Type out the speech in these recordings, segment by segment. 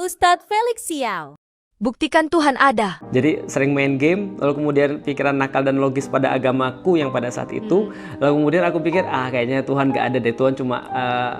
Ustadz Felix Siau. Buktikan Tuhan ada. Jadi sering main game, lalu kemudian pikiran nakal dan logis pada agamaku yang pada saat itu. Lalu kemudian aku pikir, kayaknya Tuhan gak ada deh. Tuhan cuma,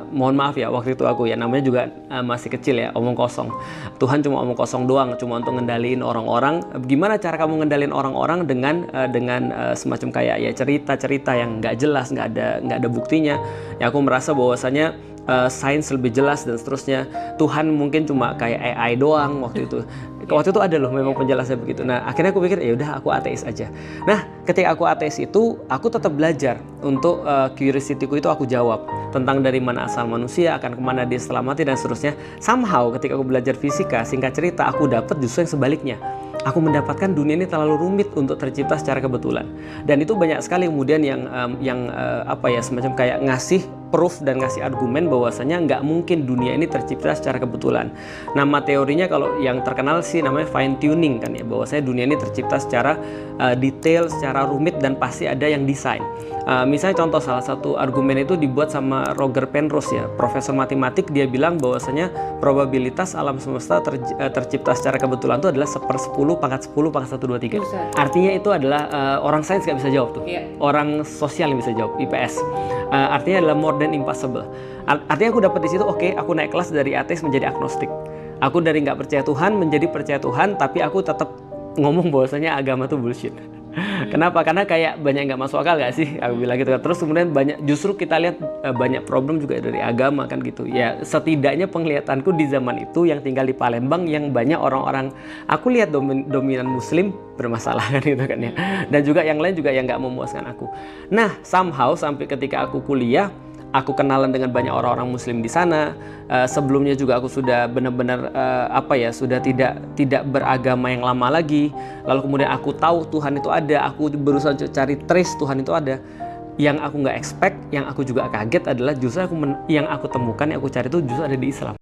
mohon maaf ya, waktu itu aku ya namanya juga masih kecil ya, omong kosong. Tuhan cuma omong kosong doang, cuma untuk ngendaliin orang-orang. Gimana cara kamu ngendaliin orang-orang dengan semacam kayak ya cerita-cerita yang gak jelas, gak ada buktinya. Ya aku merasa bahwasanya sains lebih jelas dan seterusnya. Tuhan mungkin cuma kayak AI doang waktu itu. Waktu itu ada loh memang penjelasannya begitu. Nah akhirnya aku pikir ya udah aku ateis aja. Nah ketika aku ateis itu aku tetap belajar untuk curiosity-ku itu aku jawab tentang dari mana asal manusia, akan kemana dia setelah mati dan seterusnya. Somehow ketika aku belajar fisika, singkat cerita aku dapat justru yang sebaliknya. Aku mendapatkan dunia ini terlalu rumit untuk tercipta secara kebetulan. Dan itu banyak sekali kemudian yang semacam kayak ngasih proof dan ngasih argumen bahwasanya nggak mungkin dunia ini tercipta secara kebetulan. Nama teorinya kalau yang terkenal sih namanya fine tuning kan ya, bahwasanya dunia ini tercipta secara detail, secara rumit dan pasti ada yang desain. Misalnya contoh salah satu argumen itu dibuat sama Roger Penrose ya, profesor matematik. Dia bilang bahwasanya probabilitas alam semesta tercipta secara kebetulan itu adalah 1/10 pangkat 10 pangkat 1, 2, 3. Artinya itu adalah orang sains nggak bisa jawab tuh. Orang sosial yang bisa jawab, IPS. Artinya adalah more than impossible. Artinya aku dapat di situ, oke, aku naik kelas dari ateis menjadi agnostik. Aku dari nggak percaya Tuhan menjadi percaya Tuhan, tapi aku tetap ngomong bahwasanya agama itu bullshit. Kenapa? Karena kayak banyak nggak masuk akal nggak sih? Aku bilang gitu. Terus kemudian justru kita lihat banyak problem juga dari agama kan gitu. Ya setidaknya penglihatanku di zaman itu yang tinggal di Palembang yang banyak orang-orang, aku lihat dominan Muslim bermasalah kan gitu kan ya. Dan juga yang lain juga yang nggak memuaskan aku. Nah somehow sampai ketika aku kuliah, aku kenalan dengan banyak orang-orang Muslim di sana. Sebelumnya juga aku sudah benar-benar sudah tidak beragama yang lama lagi. Lalu kemudian aku tahu Tuhan itu ada. Aku berusaha cari trace Tuhan itu ada. Yang aku nggak expect, yang aku juga kaget adalah justru yang aku temukan, yang aku cari itu justru ada di Islam.